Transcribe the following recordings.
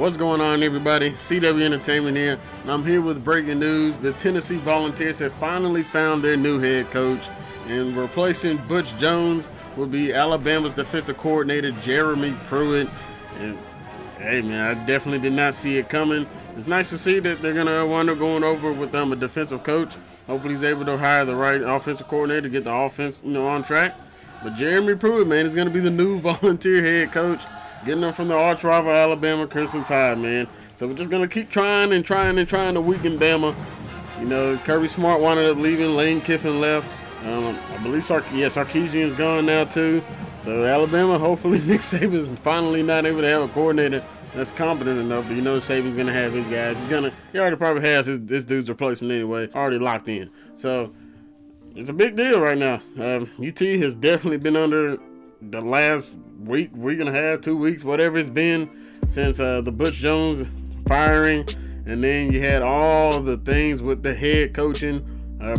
What's going on, everybody? CW Entertainment here, and I'm here with breaking news. The Tennessee Volunteers have finally found their new head coach, and replacing Butch Jones will be Alabama's defensive coordinator, Jeremy Pruitt. And hey, man, I definitely did not see it coming. It's nice to see that they're going to wind up going over with a defensive coach. Hopefully he's able to hire the right offensive coordinator to get the offense, on track. But Jeremy Pruitt, man, is going to be the new Volunteer head coach, getting them from the arch rival Alabama Crimson Tide, man. So we're just going to keep trying and trying and trying to weaken Bama. Kirby Smart wound up leaving. Lane Kiffin left. I believe Sarkisian's gone now too. So Alabama, hopefully Nick Saban's finally not able to have a coordinator that's competent enough. But Saban's going to have his guys. He already probably has this dude's replacement anyway, already locked in. So it's a big deal right now. UT has definitely been under the last week and a half, 2 weeks, whatever it's been, since the Butch Jones firing, and then you had all the things with the head coaching.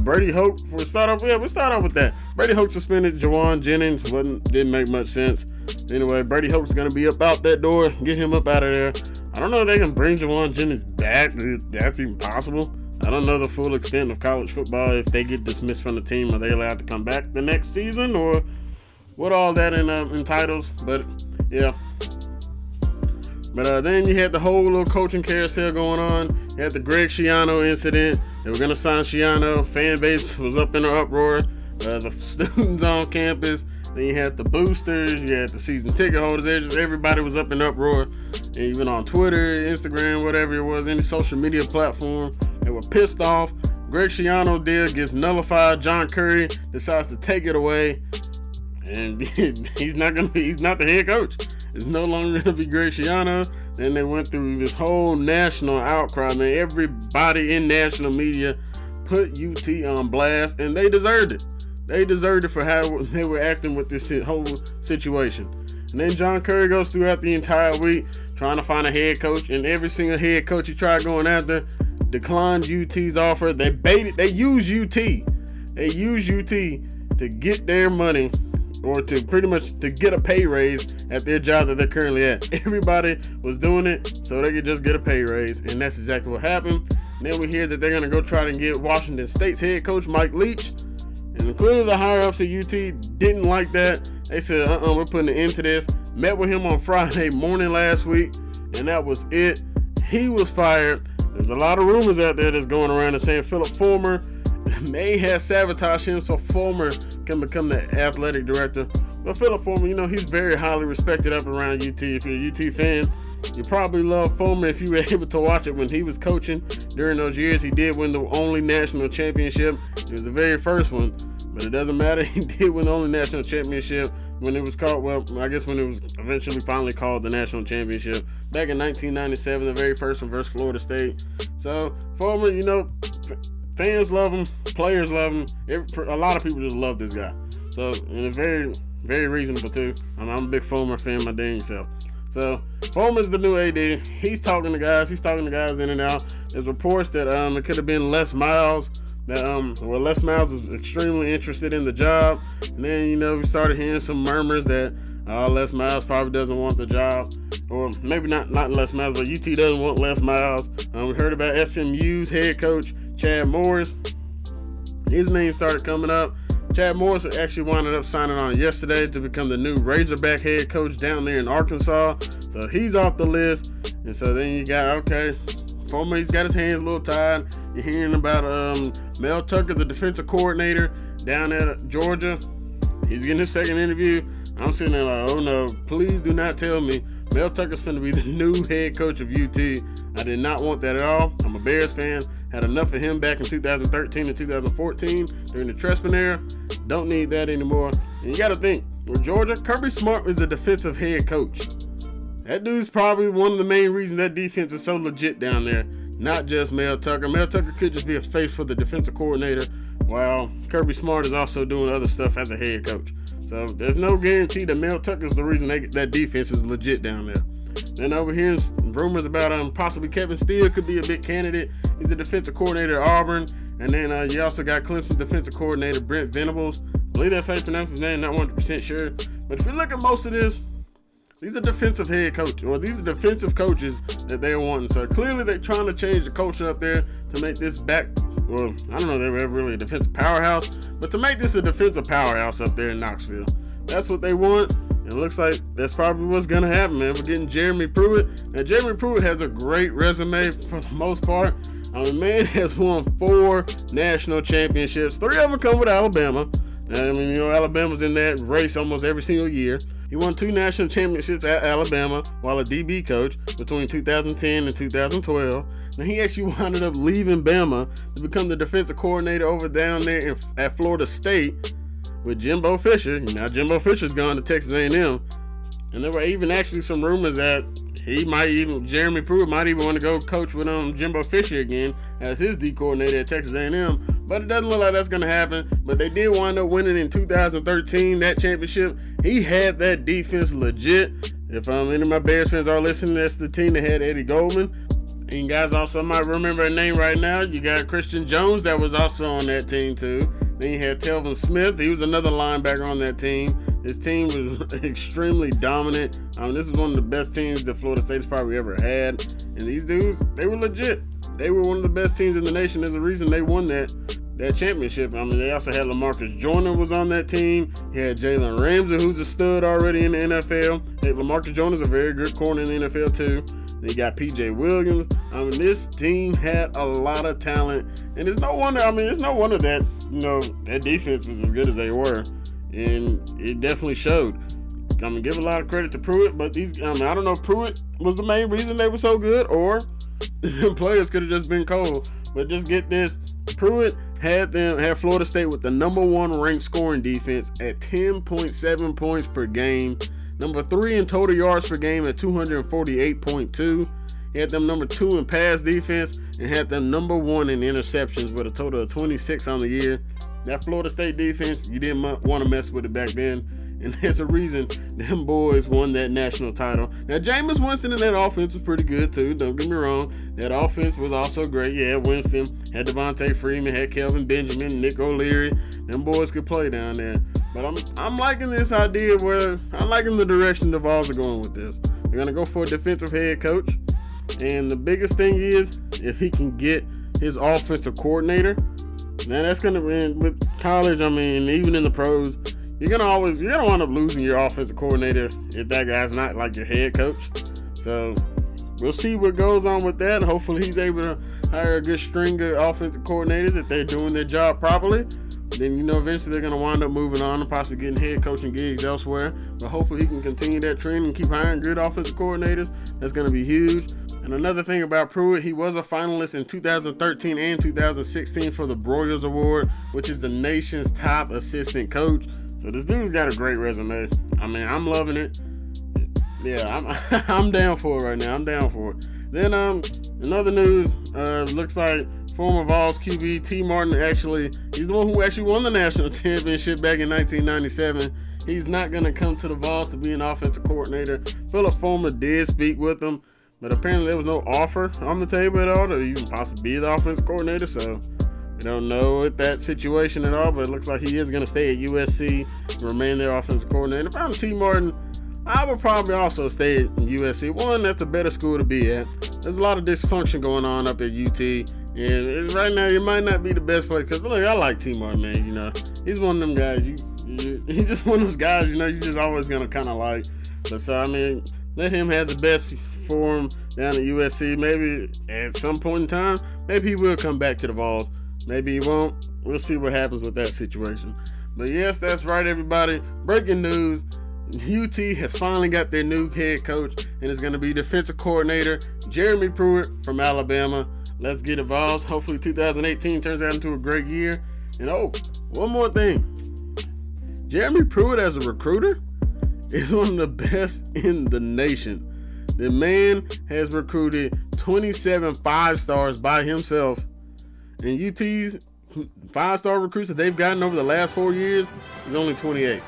Brady Hoke, we'll start off with that. Brady Hoke suspended Jawan Jennings. Didn't make much sense. Anyway, Brady Hoke's gonna be up out that door. Get him up out of there. I don't know if they can bring Jawan Jennings back. That's even possible. I don't know the full extent of college football. If they get dismissed from the team, are they allowed to come back the next season, or what all that entitles? But yeah. But then you had the whole little coaching carousel going on. You had the Greg Schiano incident. They were going to sign Schiano. Fan base was up in an uproar. The students on campus. Then you had the boosters. You had the season ticket holders. Everybody was up in uproar. And even on Twitter, Instagram, whatever it was, any social media platform, they were pissed off. Greg Schiano deal gets nullified. John Curry decides to take it away. And he's not the head coach. It's no longer going to be Greg Schiano. Then they went through this whole national outcry, man. Everybody in national media put UT on blast, and they deserved it. They deserved it for how they were acting with this whole situation. And then John Curry goes throughout the entire week trying to find a head coach, and every single head coach he tried going after declined UT's offer. They used UT. They used UT to get their money, or to pretty much to get a pay raise at their job that they're currently at. Everybody was doing it so they could just get a pay raise, and that's exactly what happened. And then we hear that they're going to go try to get Washington State's head coach, Mike Leach. And clearly the higher-ups at UT didn't like that. They said, we're putting an end to this. Met with him on Friday morning last week, and that was it. He was fired. There's a lot of rumors out there that's going around and saying Philip Fulmer may have sabotaged him so Fulmer can become the athletic director. But Philip Fulmer, he's very highly respected up around UT. If you're a UT fan, you probably love Fulmer if you were able to watch it when he was coaching during those years. He did win the only national championship. It was the very first one, but it doesn't matter. He did win the only national championship when it was called, when it was eventually finally called the national championship back in 1997, the very first one versus Florida State. So Fulmer, fans love him, players love him. A lot of people just love this guy. So, and it's very, very reasonable too. I'm a big Fulmer fan my dang self. So Fulmer's the new AD. He's talking to guys. He's talking to guys in and out. There's reports that it could have been Les Miles. Les Miles was extremely interested in the job. And then we started hearing some murmurs that Les Miles probably doesn't want the job, or maybe not Les Miles, but UT doesn't want Les Miles. We heard about SMU's head coach Chad Morris. His name started coming up. Chad Morris actually wound up signing on yesterday to become the new Razorback head coach down there in Arkansas. So he's off the list. And so then you got, Fulmer, he's got his hands a little tied. You're hearing about Mel Tucker, the defensive coordinator down at Georgia. He's getting his second interview. I'm sitting there like, oh no, please do not tell me Mel Tucker's going to be the new head coach of UT. I did not want that at all. I'm a Bears fan. Had enough of him back in 2013 and 2014 during the Trespin era. Don't need that anymore. And you got to think, with Georgia, Kirby Smart is the defensive head coach. That dude's probably one of the main reasons that defense is so legit down there. Not just Mel Tucker. Mel Tucker could just be a face for the defensive coordinator, while Kirby Smart is also doing other stuff as a head coach. So there's no guarantee that Mel Tucker's the reason that defense is legit down there. Then over here, rumors about possibly Kevin Steele could be a big candidate. He's the defensive coordinator at Auburn. And then you also got Clemson defensive coordinator Brent Venables. I believe that's how you pronounce his name, not 100% sure. But if you look at most of this, These are defensive head coaches, or these are defensive coaches that they're wanting. So clearly they're trying to change the culture up there to make this back, well, I don't know if they were ever really a defensive powerhouse, but to make this a defensive powerhouse up there in Knoxville. That's what they want. And it looks like that's probably what's going to happen, man. We're getting Jeremy Pruitt. Now, Jeremy Pruitt has a great resume for the most part. The man has won 4 national championships. 3 of them come with Alabama. I mean, you know, Alabama's in that race almost every single year. He won 2 national championships at Alabama while a DB coach between 2010 and 2012. Now, he actually wound up leaving Bama to become the defensive coordinator over down there at Florida State with Jimbo Fisher. Now, Jimbo Fisher's gone to Texas A&M. And there were even actually some rumors that Jeremy Pruitt might even want to go coach with Jimbo Fisher again as his D coordinator at Texas A&M. But it doesn't look like that's going to happen. But they did wind up winning in 2013, that championship. He had that defense legit. If any of my Bears fans are listening, that's the team that had Eddie Goldman. And you guys also might remember a name right now. You got Christian Jones that was also on that team too. Then you had Telvin Smith. He was another linebacker on that team. His team was extremely dominant. This is one of the best teams that Florida State's probably ever had. And these dudes, they were legit. They were one of the best teams in the nation. There's a reason they won that championship. They also had LaMarcus Joyner was on that team. You had Jalen Ramsey, who's a stud already in the NFL. Hey, LaMarcus Joyner's a very good corner in the NFL too. They got P.J. Williams. This team had a lot of talent, and it's no wonder. It's no wonder that that defense was as good as they were, and it definitely showed. Give a lot of credit to Pruitt, but these, I don't know if Pruitt was the main reason they were so good, or the players could have just been cold. But just get this, Pruitt had Florida State with the #1 ranked scoring defense at 10.7 points per game. Number 3 in total yards per game at 248.2. He had them #2 in pass defense and had them #1 in interceptions with a total of 26 on the year. That Florida State defense, you didn't want to mess with it back then. And there's a reason them boys won that national title. Now, Jameis Winston and that offense was pretty good too. Don't get me wrong. That offense was also great. Yeah, Winston had Devontae Freeman, had Kelvin Benjamin, Nick O'Leary. Them boys could play down there. But I'm liking this idea where I'm liking the direction the Vols are going with this. They're going to go for a defensive head coach. And the biggest thing is if he can get his offensive coordinator. Now that's going to be with college. Even in the pros, you're gonna wind up losing your offensive coordinator if that guy's not like your head coach. So we'll see what goes on with that. Hopefully he's able to hire a good string of offensive coordinators if they're doing their job properly. Then eventually they're gonna wind up moving on and possibly getting head coaching gigs elsewhere. But hopefully he can continue that trend and keep hiring good offensive coordinators. That's gonna be huge. And another thing about Pruitt, he was a finalist in 2013 and 2016 for the Broyles Award, which is the nation's top assistant coach. So this dude's got a great resume. I'm loving it. Yeah, I'm down for it right now. I'm down for it. Then in other news, looks like former Vols QB T. Martin he's the one who actually won the national championship back in 1997. He's not going to come to the Vols to be an offensive coordinator. Philip Fulmer did speak with him, but apparently there was no offer on the table at all to even possibly be the offensive coordinator. So we don't know at that situation at all, but it looks like he is going to stay at USC and remain their offensive coordinator. If I'm T. Martin, I would probably also stay at USC. One, that's a better school to be at. There's a lot of dysfunction going on up at UT, and right now it might not be the best place. Because look, I like T. Martin, man. He's one of them guys. He's just one of those guys. You're just always gonna kind of like. But so let him have the best for him down at USC. Maybe at some point in time, maybe he will come back to the Vols. Maybe he won't. We'll see what happens with that situation. But yes, that's right, everybody. Breaking news. UT has finally got their new head coach, and it's going to be defensive coordinator Jeremy Pruitt from Alabama. Let's get it, Vols. Hopefully 2018 turns out into a great year. And one more thing. Jeremy Pruitt as a recruiter is one of the best in the nation. The man has recruited 27 5-stars by himself. And UT's 5-star recruits that they've gotten over the last 4 years is only 28.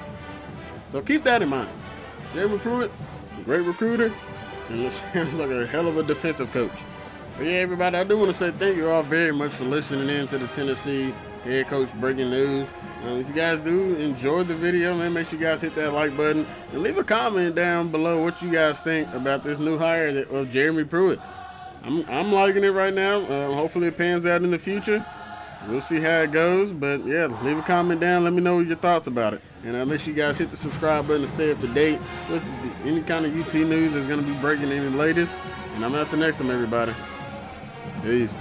So keep that in mind. Jeremy Pruitt, great recruiter, and it sounds like a hell of a defensive coach. But yeah, everybody, I do want to say thank you all very much for listening in to the Tennessee head coach breaking news. If you guys do enjoy the video, man, make sure you guys hit that like button and leave a comment down below what you guys think about this new hire of Jeremy Pruitt. I'm liking it right now. Hopefully it pans out in the future. We'll see how it goes, but yeah, leave a comment down. Let me know your thoughts about it. And make sure you guys hit the subscribe button to stay up to date with any kind of UT news that's going to be breaking in the latest. And I'm out the next time, everybody. Peace.